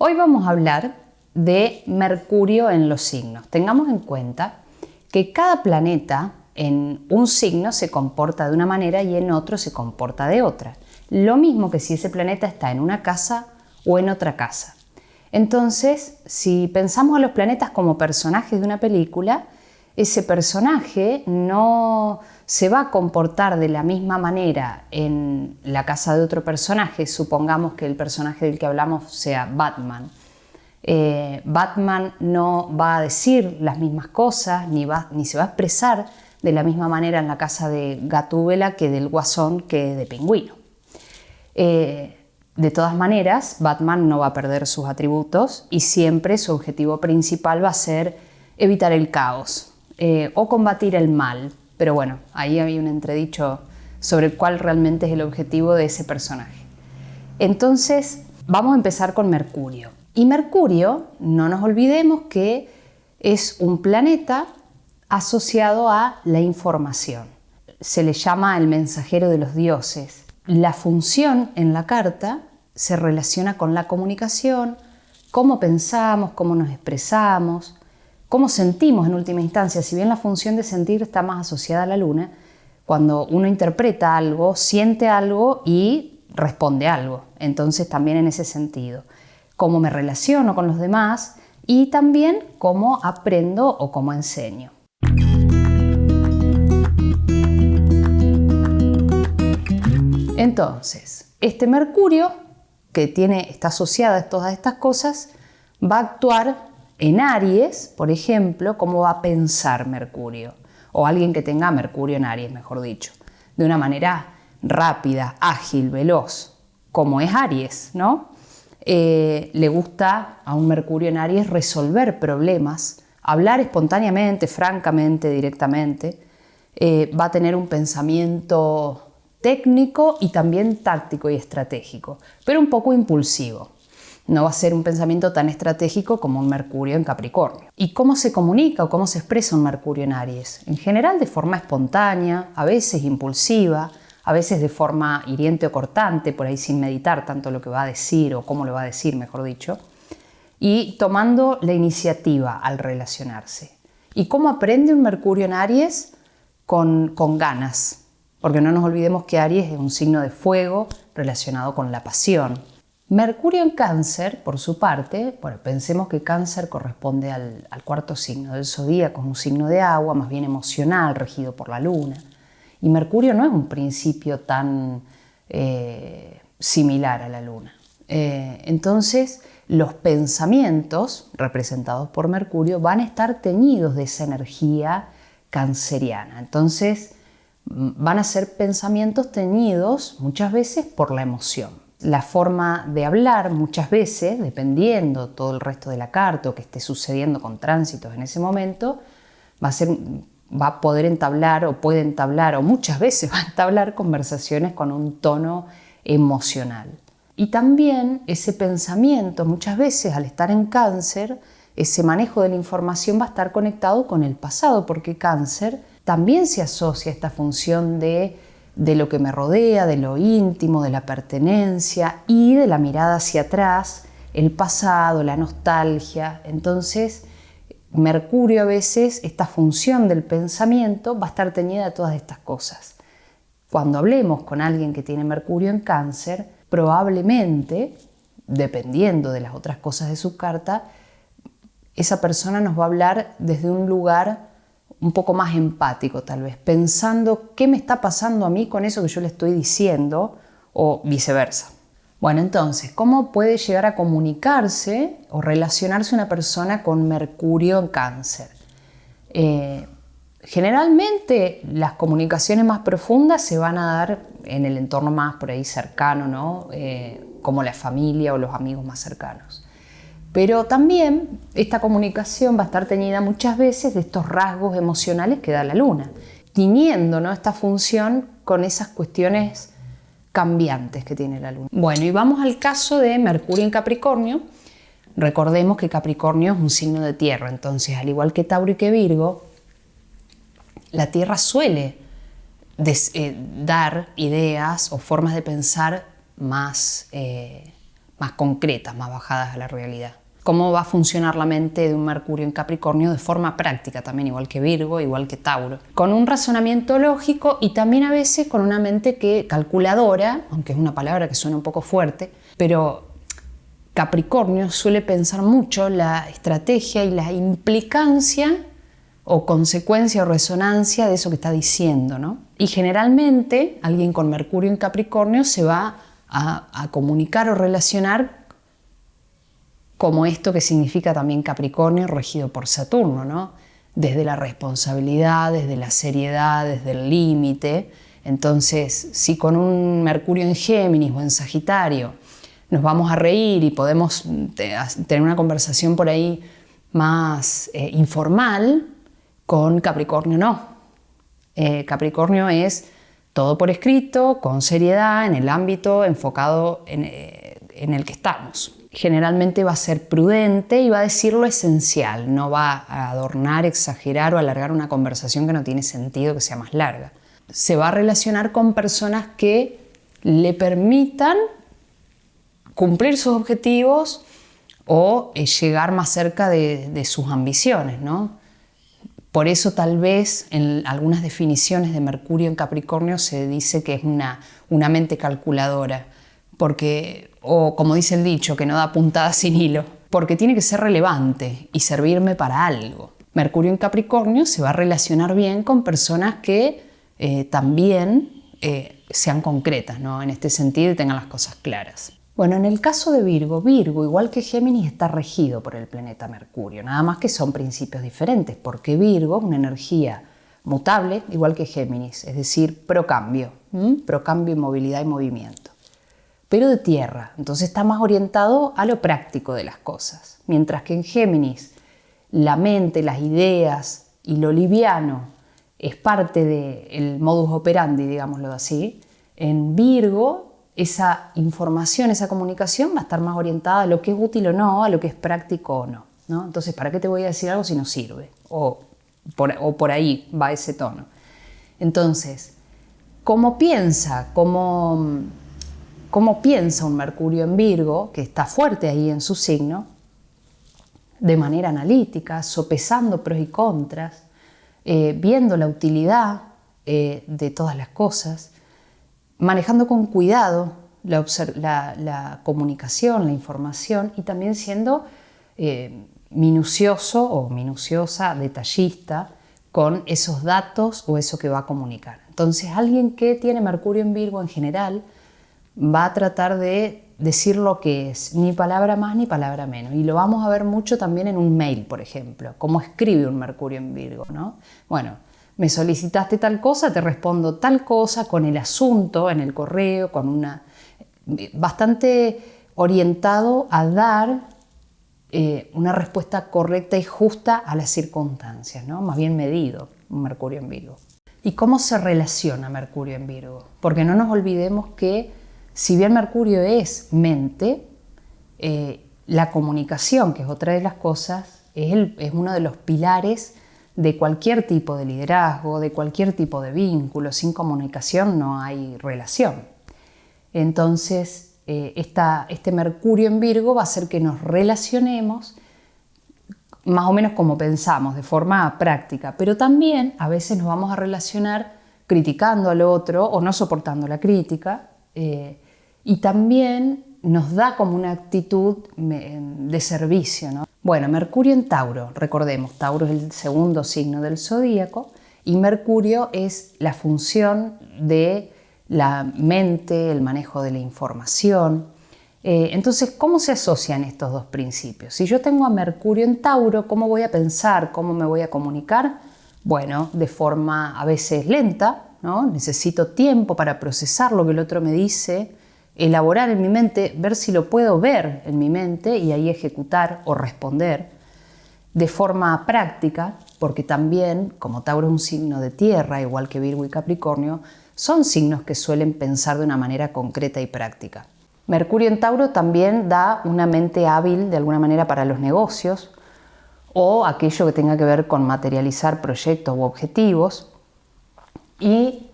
Hoy vamos a hablar de Mercurio en los signos. Tengamos en cuenta que cada planeta en un signo se comporta de una manera y en otro se comporta de otra. Lo mismo que si ese planeta está en una casa o en otra casa. Entonces, si pensamos a los planetas como personajes de una película, ese personaje no se va a comportar de la misma manera en la casa de otro personaje. Supongamos que el personaje del que hablamos sea Batman. Batman no va a decir las mismas cosas ni se va a expresar de la misma manera en la casa de Gatúbela que del Guasón que de Pingüino. De todas maneras, Batman no va a perder sus atributos y siempre su objetivo principal va a ser evitar el caos o combatir el mal. Pero bueno, ahí hay un entredicho sobre cuál realmente es el objetivo de ese personaje. Entonces, vamos a empezar con Mercurio. Y Mercurio, no nos olvidemos que es un planeta asociado a la información. Se le llama el mensajero de los dioses. La función en la carta se relaciona con la comunicación, cómo pensamos, cómo nos expresamos, cómo sentimos en última instancia. Si bien la función de sentir está más asociada a la luna, cuando uno interpreta algo, siente algo y responde algo. Entonces también en ese sentido, cómo me relaciono con los demás y también cómo aprendo o cómo enseño. Entonces, este Mercurio, que está asociado a todas estas cosas, va a actuar en Aries, por ejemplo, cómo va a pensar Mercurio, o alguien que tenga Mercurio en Aries, mejor dicho, de una manera rápida, ágil, veloz, como es Aries, ¿no? Le gusta a un Mercurio en Aries resolver problemas, hablar espontáneamente, francamente, directamente, va a tener un pensamiento técnico y también táctico y estratégico, pero un poco impulsivo. No va a ser un pensamiento tan estratégico como un Mercurio en Capricornio. ¿Y cómo se comunica o cómo se expresa un Mercurio en Aries? En general de forma espontánea, a veces impulsiva, a veces de forma hiriente o cortante, por ahí sin meditar tanto lo que va a decir o cómo lo va a decir, mejor dicho, y tomando la iniciativa al relacionarse. ¿Y cómo aprende un Mercurio en Aries? Con ganas. Porque no nos olvidemos que Aries es un signo de fuego relacionado con la pasión. Mercurio en Cáncer, por su parte, bueno, pensemos que Cáncer corresponde al cuarto signo del zodíaco, es un signo de agua, más bien emocional, regido por la luna. Y Mercurio no es un principio tan similar a la luna. Entonces, los pensamientos representados por Mercurio van a estar teñidos de esa energía canceriana. Entonces, van a ser pensamientos teñidos muchas veces por la emoción. La forma de hablar muchas veces, dependiendo todo el resto de la carta o que esté sucediendo con tránsitos en ese momento, va a poder entablar o puede entablar o muchas veces va a entablar conversaciones con un tono emocional. Y también ese pensamiento muchas veces al estar en Cáncer, ese manejo de la información va a estar conectado con el pasado, porque Cáncer también se asocia a esta función de lo que me rodea, de lo íntimo, de la pertenencia y de la mirada hacia atrás, el pasado, la nostalgia. Entonces, Mercurio a veces, esta función del pensamiento va a estar teñida de todas estas cosas. Cuando hablemos con alguien que tiene Mercurio en Cáncer, probablemente, dependiendo de las otras cosas de su carta, esa persona nos va a hablar desde un lugar un poco más empático tal vez, pensando qué me está pasando a mí con eso que yo le estoy diciendo o viceversa. Bueno, entonces, ¿cómo puede llegar a comunicarse o relacionarse una persona con Mercurio en Cáncer? Generalmente las comunicaciones más profundas se van a dar en el entorno más por ahí cercano, ¿no? Como la familia o los amigos más cercanos. Pero también esta comunicación va a estar teñida muchas veces de estos rasgos emocionales que da la luna, tiñendo, ¿no?, esta función con esas cuestiones cambiantes que tiene la luna. Bueno, y vamos al caso de Mercurio en Capricornio. Recordemos que Capricornio es un signo de tierra, entonces al igual que Tauro y que Virgo, la tierra suele dar ideas o formas de pensar más más concretas, más bajadas a la realidad. Cómo va a funcionar la mente de un Mercurio en Capricornio de forma práctica también, igual que Virgo, igual que Tauro. Con un razonamiento lógico y también a veces con una mente calculadora, aunque es una palabra que suena un poco fuerte, pero Capricornio suele pensar mucho la estrategia y la implicancia o consecuencia o resonancia de eso que está diciendo, ¿no? Y generalmente alguien con Mercurio en Capricornio se va a comunicar o relacionar como esto que significa también Capricornio regido por Saturno, ¿no? Desde la responsabilidad, desde la seriedad, desde el límite. Entonces, si con un Mercurio en Géminis o en Sagitario nos vamos a reír y podemos tener una conversación por ahí más informal, con Capricornio no. Capricornio es todo por escrito, con seriedad, en el ámbito enfocado en el que estamos. Generalmente va a ser prudente y va a decir lo esencial, no va a adornar, exagerar o alargar una conversación que no tiene sentido que sea más larga. Se va a relacionar con personas que le permitan cumplir sus objetivos o llegar más cerca de sus ambiciones, ¿no? Por eso tal vez en algunas definiciones de Mercurio en Capricornio se dice que es una mente calculadora, o como dice el dicho, que no da puntada sin hilo, porque tiene que ser relevante y servirme para algo. Mercurio en Capricornio se va a relacionar bien con personas que también sean concretas, ¿no? En este sentido y tengan las cosas claras. Bueno, en el caso de Virgo, igual que Géminis, está regido por el planeta Mercurio, nada más que son principios diferentes, porque Virgo es una energía mutable, igual que Géminis, es decir, pro cambio y movilidad y movimiento, pero de tierra, entonces está más orientado a lo práctico de las cosas, mientras que en Géminis la mente, las ideas y lo liviano es parte del modus operandi, digámoslo así. En Virgo esa información, esa comunicación va a estar más orientada a lo que es útil o no, a lo que es práctico o no, ¿no? Entonces, ¿para qué te voy a decir algo si no sirve? O por ahí va ese tono. Entonces, ¿cómo piensa un Mercurio en Virgo, que está fuerte ahí en su signo? De manera analítica, sopesando pros y contras, viendo la utilidad de todas las cosas, manejando con cuidado la comunicación, la información y también siendo minucioso o minuciosa, detallista con esos datos o eso que va a comunicar. Entonces, alguien que tiene Mercurio en Virgo en general va a tratar de decir lo que es, ni palabra más ni palabra menos. Y lo vamos a ver mucho también en un mail, por ejemplo, cómo escribe un Mercurio en Virgo, ¿no? Bueno, me solicitaste tal cosa, te respondo tal cosa con el asunto en el correo, bastante orientado a dar una respuesta correcta y justa a las circunstancias, ¿no? Más bien medido, un Mercurio en Virgo. ¿Y cómo se relaciona Mercurio en Virgo? Porque no nos olvidemos que si bien Mercurio es mente, la comunicación, que es otra de las cosas, es uno de los pilares de cualquier tipo de liderazgo, de cualquier tipo de vínculo. Sin comunicación no hay relación. Entonces, este Mercurio en Virgo va a hacer que nos relacionemos más o menos como pensamos, de forma práctica, pero también a veces nos vamos a relacionar criticando al otro o no soportando la crítica, y también nos da como una actitud de servicio, ¿no? Bueno, Mercurio en Tauro, recordemos, Tauro es el segundo signo del zodíaco y Mercurio es la función de la mente, el manejo de la información. Entonces, ¿cómo se asocian estos dos principios? Si yo tengo a Mercurio en Tauro, ¿cómo voy a pensar? ¿Cómo me voy a comunicar? Bueno, de forma a veces lenta, ¿no? Necesito tiempo para procesar lo que el otro me dice, elaborar en mi mente, ver si lo puedo ver en mi mente y ahí ejecutar o responder. De forma práctica, porque también, como Tauro es un signo de tierra, igual que Virgo y Capricornio, son signos que suelen pensar de una manera concreta y práctica. Mercurio en Tauro también da una mente hábil de alguna manera para los negocios o aquello que tenga que ver con materializar proyectos u objetivos, y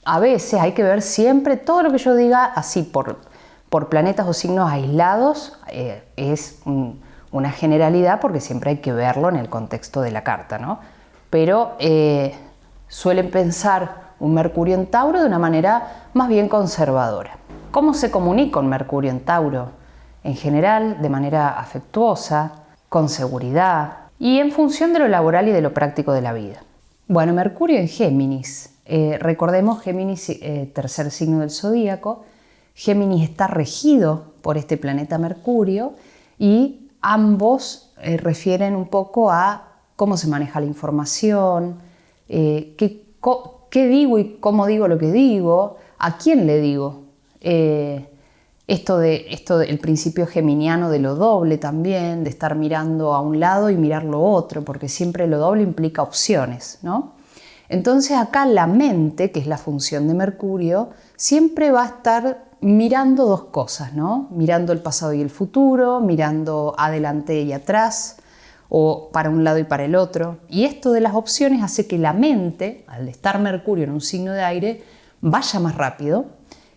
a veces hay que ver siempre todo lo que yo diga así por Por planetas o signos aislados es una generalidad porque siempre hay que verlo en el contexto de la carta, ¿no? Pero suelen pensar un Mercurio en Tauro de una manera más bien conservadora. ¿Cómo se comunica un Mercurio en Tauro? En general, de manera afectuosa, con seguridad y en función de lo laboral y de lo práctico de la vida. Bueno, Mercurio en Géminis. Recordemos Géminis, tercer signo del zodíaco. Géminis está regido por este planeta Mercurio y ambos refieren un poco a cómo se maneja la información, qué digo y cómo digo lo que digo, a quién le digo. Esto del principio geminiano de lo doble también, de estar mirando a un lado y mirar lo otro, porque siempre lo doble implica opciones, ¿no? Entonces acá la mente, que es la función de Mercurio, siempre va a estar mirando dos cosas, ¿no? Mirando el pasado y el futuro, mirando adelante y atrás, o para un lado y para el otro. Y esto de las opciones hace que la mente, al estar Mercurio en un signo de aire, vaya más rápido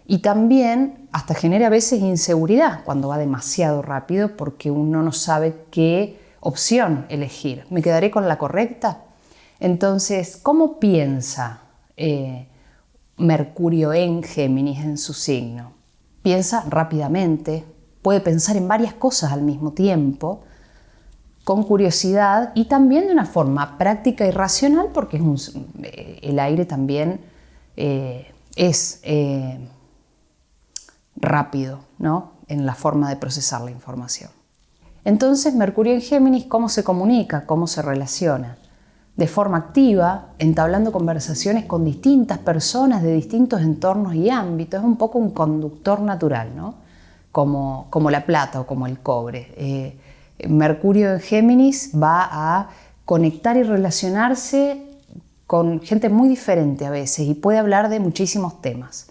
y también hasta genera a veces inseguridad cuando va demasiado rápido porque uno no sabe qué opción elegir. ¿Me quedaré con la correcta? Entonces, ¿cómo piensa Mercurio en Géminis en su signo? Piensa rápidamente, puede pensar en varias cosas al mismo tiempo, con curiosidad y también de una forma práctica y racional, porque el aire también es rápido, ¿no? En la forma de procesar la información. Entonces, Mercurio en Géminis, ¿cómo se comunica? ¿Cómo se relaciona? De forma activa, entablando conversaciones con distintas personas de distintos entornos y ámbitos. Es un poco un conductor natural, ¿no? Como la plata o como el cobre. Mercurio en Géminis va a conectar y relacionarse con gente muy diferente a veces y puede hablar de muchísimos temas.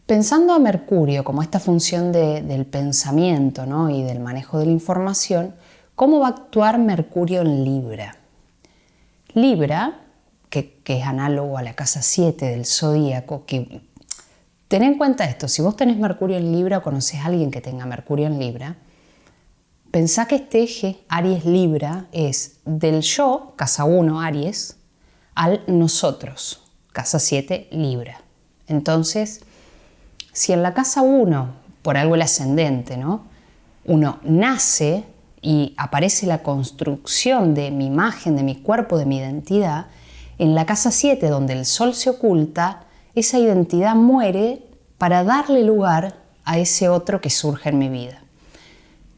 Pensando a Mercurio como esta función del pensamiento, ¿no? Y del manejo de la información, ¿cómo va a actuar Mercurio en Libra? Libra, que es análogo a la casa 7 del zodíaco, que ten en cuenta esto, si vos tenés Mercurio en Libra o conoces a alguien que tenga Mercurio en Libra, pensá que este eje Aries-Libra es del yo, casa 1 Aries, al nosotros, casa 7 Libra. Entonces, si en la casa 1, por algo el ascendente, ¿no? Uno nace y aparece la construcción de mi imagen, de mi cuerpo, de mi identidad, en la casa 7, donde el sol se oculta, esa identidad muere para darle lugar a ese otro que surge en mi vida.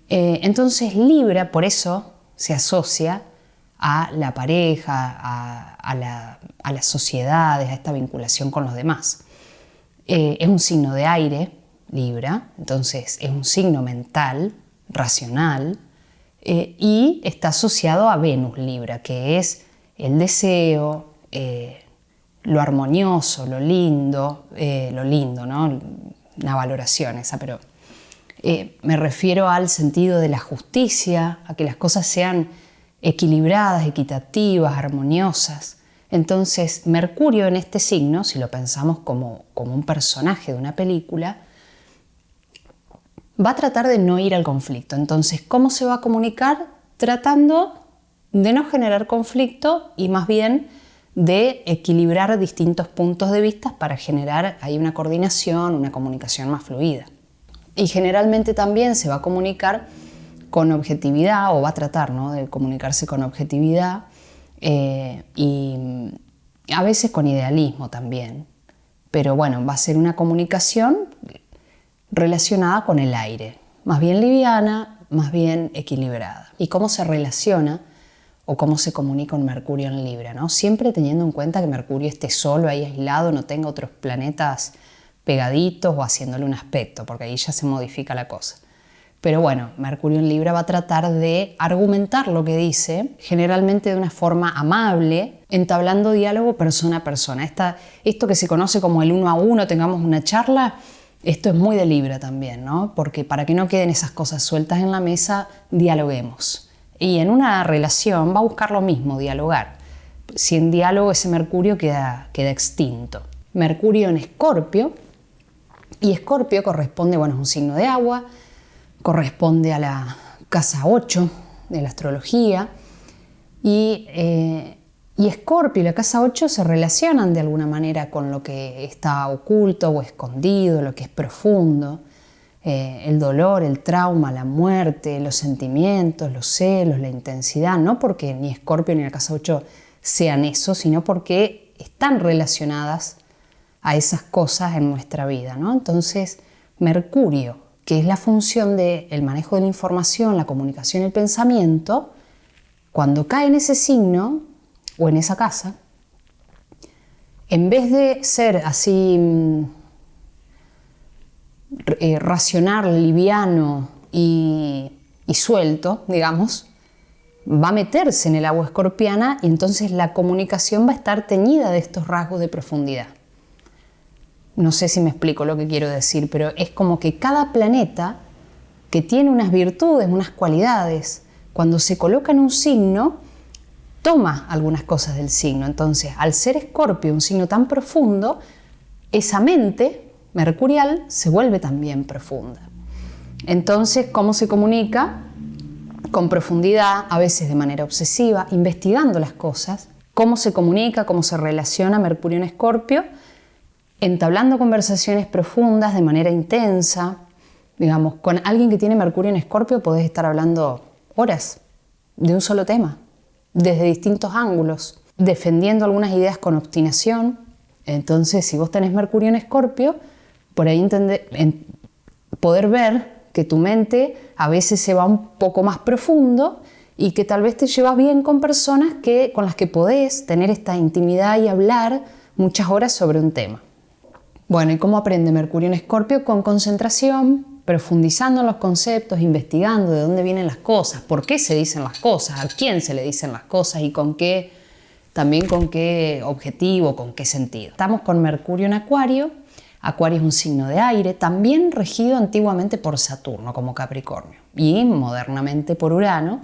Entonces Libra, por eso, se asocia a la pareja, a las sociedades, a esta vinculación con los demás. Es un signo de aire, Libra, entonces es un signo mental, racional, y está asociado a Venus Libra, que es el deseo, lo armonioso, lo lindo, ¿no? Una valoración esa, pero me refiero al sentido de la justicia, a que las cosas sean equilibradas, equitativas, armoniosas. Entonces, Mercurio en este signo, si lo pensamos como un personaje de una película, va a tratar de no ir al conflicto. Entonces, ¿cómo se va a comunicar? Tratando de no generar conflicto y más bien de equilibrar distintos puntos de vista para generar ahí una coordinación, una comunicación más fluida. Y generalmente también se va a comunicar con objetividad, o va a tratar, ¿no?, de comunicarse con objetividad y a veces con idealismo también. Pero bueno, va a ser una comunicación relacionada con el aire, más bien liviana, más bien equilibrada. ¿Y cómo se relaciona o cómo se comunica un Mercurio en Libra, ¿no? Siempre teniendo en cuenta que Mercurio esté solo ahí aislado, no tenga otros planetas pegaditos o haciéndole un aspecto, porque ahí ya se modifica la cosa. Pero bueno, Mercurio en Libra va a tratar de argumentar lo que dice, generalmente de una forma amable, entablando diálogo persona a persona. Esto que se conoce como el 1 a 1, tengamos una charla, esto es muy de Libra también, ¿no? Porque para que no queden esas cosas sueltas en la mesa, dialoguemos. Y en una relación va a buscar lo mismo, dialogar. Si en diálogo ese Mercurio queda extinto. Mercurio en Escorpio Y Escorpio corresponde, bueno, es un signo de agua, corresponde a la casa 8 de la astrología. Y Escorpio y la casa 8 se relacionan de alguna manera con lo que está oculto o escondido, lo que es profundo. El dolor, el trauma, la muerte, los sentimientos, los celos, la intensidad, no porque ni Escorpio ni la casa 8 sean eso, sino porque están relacionadas a esas cosas en nuestra vida, ¿no? Entonces, Mercurio, que es la función del manejo de la información, la comunicación y el pensamiento, cuando cae en ese signo o en esa casa, en vez de ser así racional, liviano y suelto, digamos, va a meterse en el agua escorpiana y entonces la comunicación va a estar teñida de estos rasgos de profundidad. No sé si me explico lo que quiero decir, pero es como que cada planeta que tiene unas virtudes, unas cualidades, cuando se coloca en un signo, toma algunas cosas del signo. Entonces, al ser Escorpio, un signo tan profundo, esa mente mercurial se vuelve también profunda. Entonces, ¿cómo se comunica? Con profundidad, a veces de manera obsesiva, investigando las cosas. ¿Cómo se comunica? ¿Cómo se relaciona Mercurio en Escorpio? Entablando conversaciones profundas de manera intensa. Digamos, con alguien que tiene Mercurio en Escorpio podés estar hablando horas de un solo tema, desde distintos ángulos, defendiendo algunas ideas con obstinación. Entonces, si vos tenés Mercurio en Escorpio, por ahí poder ver que tu mente a veces se va un poco más profundo y que tal vez te llevas bien con personas con las que podés tener esta intimidad y hablar muchas horas sobre un tema. Bueno, ¿y cómo aprende Mercurio en Escorpio? Con concentración, profundizando en los conceptos, investigando de dónde vienen las cosas, por qué se dicen las cosas, a quién se le dicen las cosas y también con qué objetivo, con qué sentido. Estamos con Mercurio en Acuario. Acuario es un signo de aire, también regido antiguamente por Saturno como Capricornio y modernamente por Urano,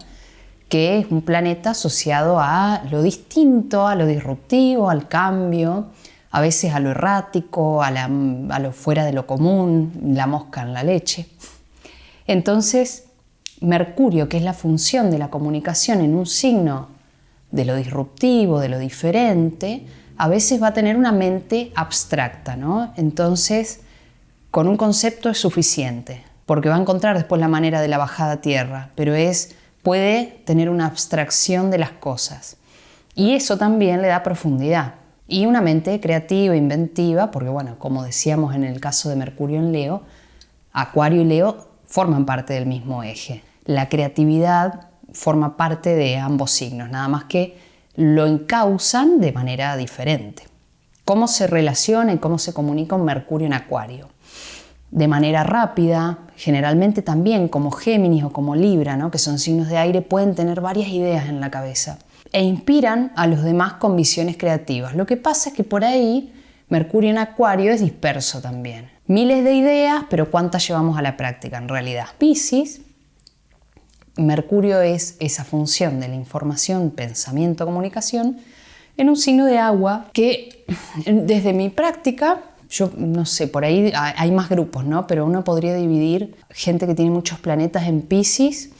que es un planeta asociado a lo distinto, a lo disruptivo, al cambio, a veces a lo errático, a lo fuera de lo común, la mosca en la leche. Entonces, Mercurio, que es la función de la comunicación en un signo de lo disruptivo, de lo diferente, a veces va a tener una mente abstracta, ¿no? Entonces, con un concepto es suficiente, porque va a encontrar después la manera de la bajada a tierra, pero puede tener una abstracción de las cosas. Y eso también le da profundidad. Y una mente creativa, inventiva, porque bueno, como decíamos en el caso de Mercurio en Leo, Acuario y Leo forman parte del mismo eje. La creatividad forma parte de ambos signos, nada más que lo encausan de manera diferente. ¿Cómo se relaciona y cómo se comunica un Mercurio en Acuario? De manera rápida, generalmente también como Géminis o como Libra, ¿no? Que son signos de aire, pueden tener varias ideas en la cabeza e inspiran a los demás con visiones creativas. Lo que pasa es que por ahí Mercurio en Acuario es disperso también. Miles de ideas, pero ¿cuántas llevamos a la práctica en realidad? Piscis, Mercurio es esa función de la información, pensamiento, comunicación en un signo de agua que desde mi práctica, yo no sé, por ahí hay más grupos, ¿no? Pero uno podría dividir gente que tiene muchos planetas en Piscis,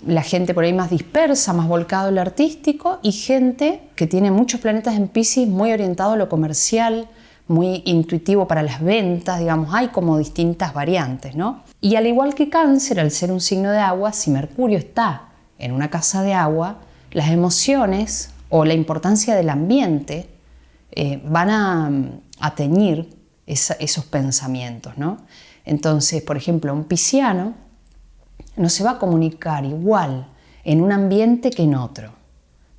la gente por ahí más dispersa, más volcado al artístico y gente que tiene muchos planetas en Piscis muy orientado a lo comercial, muy intuitivo para las ventas, digamos, hay como distintas variantes, ¿no? Y al igual que Cáncer, al ser un signo de agua, si Mercurio está en una casa de agua, las emociones o la importancia del ambiente van a teñir esos pensamientos, ¿no? Entonces, por ejemplo, un pisciano no se va a comunicar igual en un ambiente que en otro,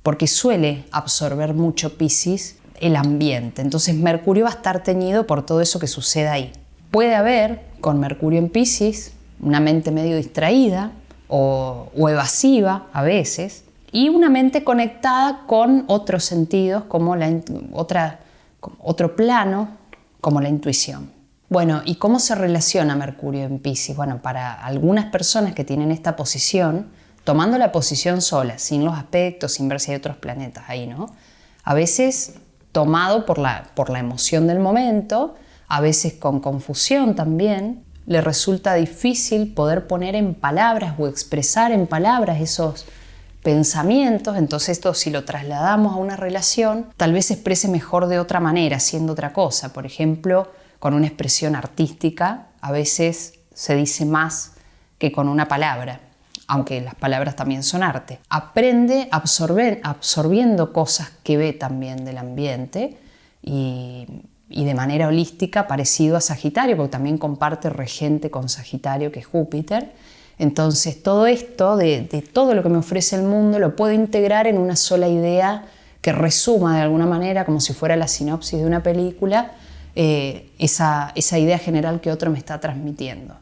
porque suele absorber mucho Piscis el ambiente. Entonces Mercurio va a estar teñido por todo eso que sucede ahí. Puede haber, con Mercurio en Piscis, una mente medio distraída o evasiva a veces, y una mente conectada con otros sentidos, como otro plano, como la intuición. Bueno, ¿y cómo se relaciona Mercurio en Piscis? Bueno, para algunas personas que tienen esta posición, tomando la posición sola, sin los aspectos, sin ver si hay otros planetas ahí, ¿no? A veces tomado por la emoción del momento, a veces con confusión también. Le resulta difícil poder poner en palabras o expresar en palabras esos pensamientos. Entonces esto, si lo trasladamos a una relación, tal vez se exprese mejor de otra manera, haciendo otra cosa. Por ejemplo, con una expresión artística, a veces se dice más que con una palabra, aunque las palabras también son arte. Aprende absorbiendo cosas que ve también del ambiente y de manera holística, parecido a Sagitario, porque también comparte regente con Sagitario, que es Júpiter. Entonces todo esto, de todo lo que me ofrece el mundo, lo puedo integrar en una sola idea que resuma de alguna manera, como si fuera la sinopsis de una película, esa idea general que otro me está transmitiendo.